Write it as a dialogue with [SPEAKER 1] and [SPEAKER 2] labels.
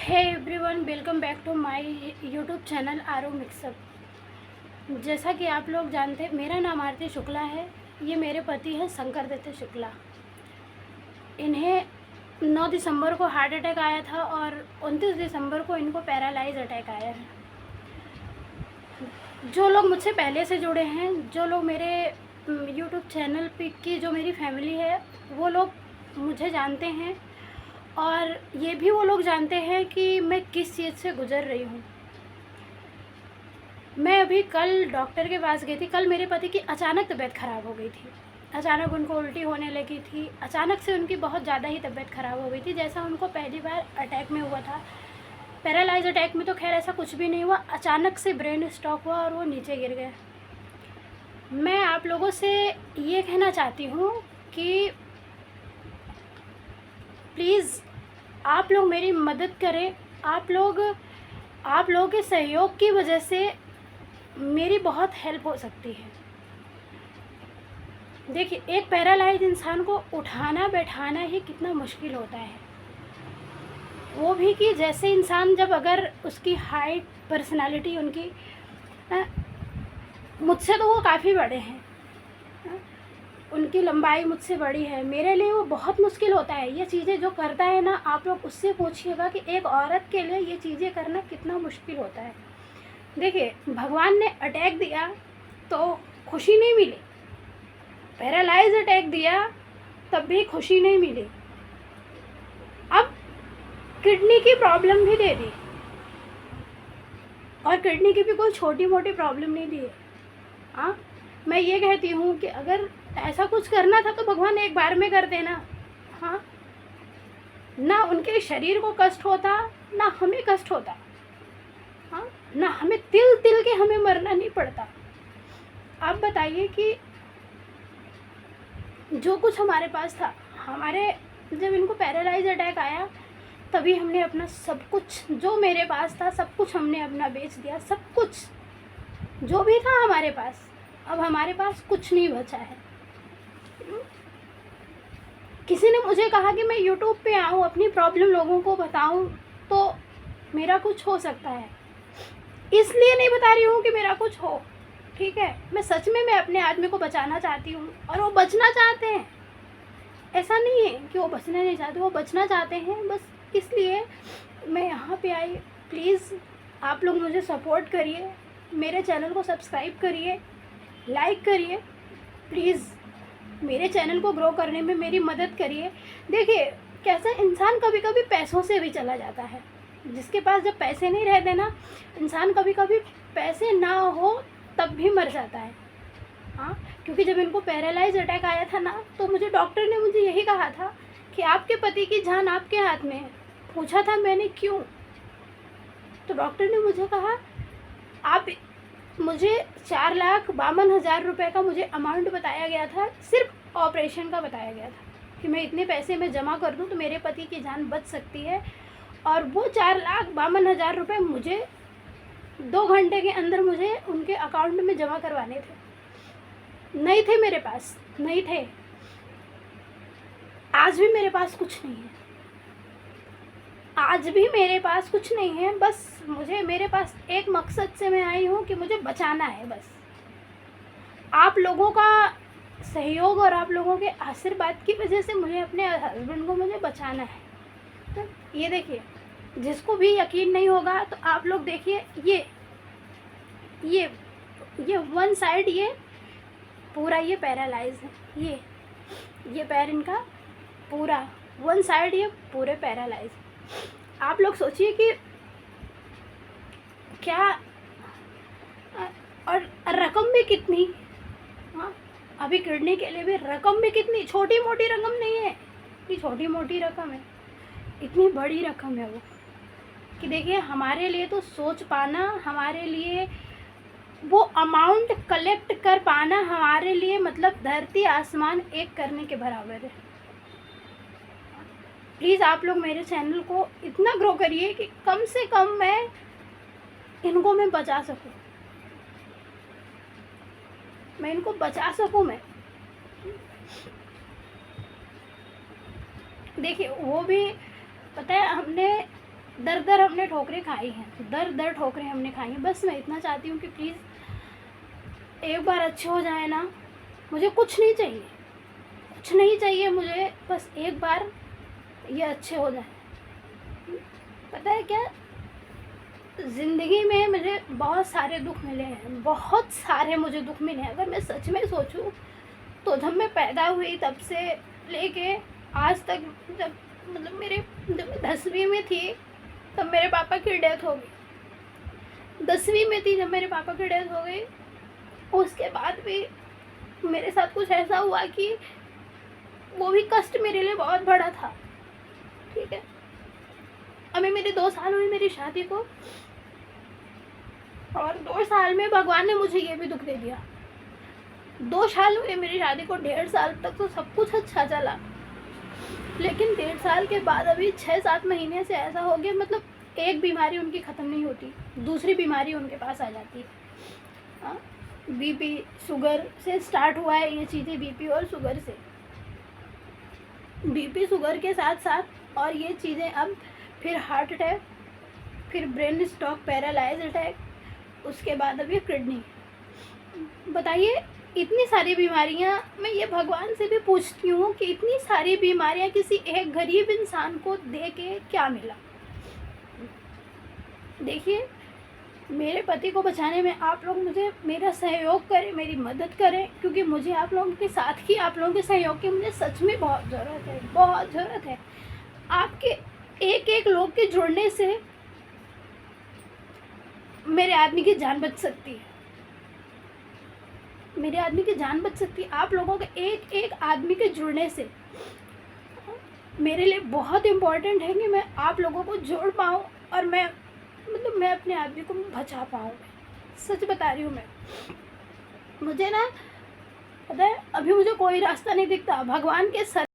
[SPEAKER 1] Hey everyone, welcome back to my YouTube channel आरो mixup. जैसा कि आप लोग जानते हैं, मेरा नाम आरती शुक्ला है। ये मेरे पति हैं शंकर दत्त शुक्ला। इन्हें 9 दिसंबर को हार्ट अटैक आया था और 29 दिसंबर को इनको पैरालाइज अटैक आया है। जो लोग मुझसे पहले से जुड़े हैं, जो लोग मेरे यूट्यूब चैनल पे की जो मेरी फैमिली है, वो लोग मुझे जानते हैं और ये भी वो लोग जानते हैं कि मैं किस चीज़ से गुज़र रही हूँ। मैं अभी कल डॉक्टर के पास गई थी। कल मेरे पति की अचानक तबीयत ख़राब हो गई थी। अचानक उनको उल्टी होने लगी थी। अचानक से उनकी बहुत ज़्यादा ही तबीयत ख़राब हो गई थी, जैसा उनको पहली बार अटैक में हुआ था। पैरालाइज अटैक में तो खैर ऐसा कुछ भी नहीं हुआ, अचानक से ब्रेन स्ट्रोक हुआ और वो नीचे गिर गए। मैं आप लोगों से ये कहना चाहती हूँ कि प्लीज़ आप लोग मेरी मदद करें। आप लोगों के सहयोग की वजह से मेरी बहुत हेल्प हो सकती है। देखिए, एक पैरालाइज इंसान को उठाना बैठाना ही कितना मुश्किल होता है, वो भी कि जैसे इंसान जब अगर उसकी हाइट, पर्सनालिटी उनकी मुझसे तो वो काफ़ी बड़े हैं, उनकी लंबाई मुझसे बड़ी है, मेरे लिए वो बहुत मुश्किल होता है। ये चीज़ें जो करता है ना, आप लोग उससे पूछिएगा कि एक औरत के लिए ये चीज़ें करना कितना मुश्किल होता है। देखिए, भगवान ने अटैक दिया तो खुशी नहीं मिली, पैरालाइज अटैक दिया तब भी खुशी नहीं मिली, अब किडनी की प्रॉब्लम भी दे दी, और किडनी की भी कोई छोटी मोटी प्रॉब्लम नहीं दी है। हाँ, मैं ये कहती हूँ कि अगर ऐसा कुछ करना था तो भगवान एक बार में कर देना। हाँ, ना उनके शरीर को कष्ट होता, ना हमें कष्ट होता। हाँ, ना हमें तिल तिल के हमें मरना नहीं पड़ता। आप बताइए कि जो कुछ हमारे पास था, जब इनको पैरालाइज अटैक आया तभी हमने अपना सब कुछ, जो मेरे पास था सब कुछ हमने अपना बेच दिया। सब कुछ जो भी था हमारे पास, अब हमारे पास कुछ नहीं बचा है। किसी ने मुझे कहा कि मैं यूट्यूब पे आऊँ, अपनी प्रॉब्लम लोगों को बताऊँ तो मेरा कुछ हो सकता है, इसलिए नहीं बता रही हूँ कि मेरा कुछ हो। ठीक है, मैं सच में मैं अपने आदमी को बचाना चाहती हूँ और वो बचना चाहते हैं। ऐसा नहीं है कि वो बचना नहीं चाहते, वो बचना चाहते हैं, बस इसलिए मैं यहाँ पे आई। प्लीज़ आप लोग मुझे सपोर्ट करिए, मेरे चैनल को सब्सक्राइब करिए, लाइक करिए। प्लीज़ मेरे चैनल को ग्रो करने में मेरी मदद करिए। देखिए, कैसा इंसान कभी कभी पैसों से भी चला जाता है। जिसके पास जब पैसे नहीं रहते ना, इंसान कभी कभी पैसे ना हो तब भी मर जाता है। हाँ, क्योंकि जब इनको पैरालाइज अटैक आया था ना, तो डॉक्टर ने मुझे यही कहा था कि आपके पति की जान आपके हाथ में है। पूछा था मैंने क्यों, तो डॉक्टर ने मुझे कहा, आप मुझे 4,52,000 रुपये का मुझे अमाउंट बताया गया था, सिर्फ ऑपरेशन का बताया गया था कि मैं इतने पैसे में जमा कर दूं तो मेरे पति की जान बच सकती है। और वो 4,52,000 रुपये मुझे 2 घंटे के अंदर मुझे उनके अकाउंट में जमा करवाने थे। नहीं थे मेरे पास, नहीं थे। आज भी मेरे पास कुछ नहीं है, आज भी मेरे पास कुछ नहीं है। बस मेरे पास एक मकसद से मैं आई हूँ कि मुझे बचाना है। बस आप लोगों का सहयोग और आप लोगों के आशीर्वाद की वजह से मुझे अपने हस्बैंड को मुझे बचाना है। तो ये देखिए, जिसको भी यकीन नहीं होगा तो आप लोग देखिए, ये वन साइड, ये पूरा ये पैरालाइज है। ये पैर इनका पूरा वन साइड, ये पूरे पैरालाइज। आप लोग सोचिए कि क्या, और रकम भी कितनी। हाँ, अभी किडनी के लिए भी रकम भी कितनी, छोटी मोटी रकम नहीं है, इतनी छोटी मोटी रकम है, इतनी बड़ी रकम है वो कि देखिए, हमारे लिए तो सोच पाना, हमारे लिए वो अमाउंट कलेक्ट कर पाना, हमारे लिए मतलब धरती आसमान एक करने के बराबर है। प्लीज़ आप लोग मेरे चैनल को इतना ग्रो करिए कि कम से कम इनको मैं बचा सकूं, मैं इनको बचा सकूं। मैं देखिए, वो भी पता है, हमने दर दर हमने ठोकरें खाई हैं, दर दर ठोकरें हमने खाई हैं। बस मैं इतना चाहती हूँ कि प्लीज़ एक बार अच्छे हो जाए ना, मुझे कुछ नहीं चाहिए, कुछ नहीं चाहिए मुझे, बस एक बार ये अच्छे हो जाए। पता है क्या, ज़िंदगी में मुझे बहुत सारे दुख मिले हैं, बहुत सारे मुझे दुख मिले हैं। अगर मैं सच में सोचूं तो जब मैं पैदा हुई तब से लेके आज तक, जब मैं 10वीं में थी तब मेरे पापा की डेथ हो गई। 10वीं में थी जब मेरे पापा की डेथ हो गई, उसके बाद भी मेरे साथ कुछ ऐसा हुआ कि वो भी कष्ट मेरे लिए बहुत बड़ा था। ठीक है, अभी मेरे 2 साल हुए मेरी शादी को, और 2 साल में भगवान ने मुझे ये भी दुख दे दिया। 2 साल हुए मेरी शादी को, 1.5 साल तक तो सब कुछ अच्छा चला, लेकिन 1.5 साल के बाद अभी 6-7 महीने से ऐसा हो गया, मतलब एक बीमारी उनकी ख़त्म नहीं होती, दूसरी बीमारी उनके पास आ जाती है। बीपी शुगर से स्टार्ट हुआ है ये चीज़ें, बीपी और शुगर से, बीपी शुगर के साथ साथ और ये चीज़ें अब फिर हार्ट अटैक, फिर ब्रेन स्ट्रोक, पैरालाइज अटैक, उसके बाद अब ये किडनी। बताइए, इतनी सारी बीमारियां, मैं ये भगवान से भी पूछती हूँ कि इतनी सारी बीमारियां किसी एक गरीब इंसान को दे के क्या मिला। देखिए, मेरे पति को बचाने में आप लोग मुझे मेरा सहयोग करें, मेरी मदद करें, क्योंकि मुझे आप लोगों के साथ ही, आप लोगों के सहयोग की मुझे सच में बहुत ज़रूरत है, बहुत ज़रूरत है। आपके एक एक लोग के जुड़ने से मेरे आदमी की जान बच सकती है, मेरे आदमी की जान बच सकती है। आप लोगों के एक एक आदमी के जुड़ने से मेरे लिए बहुत इम्पोर्टेंट है कि मैं आप लोगों को जोड़ पाऊँ और मैं मैं अपने आदमी को बचा पाऊँ। सच बता रही हूँ मैं, मुझे ना पता है अभी मुझे कोई रास्ता नहीं दिखता, भगवान के सर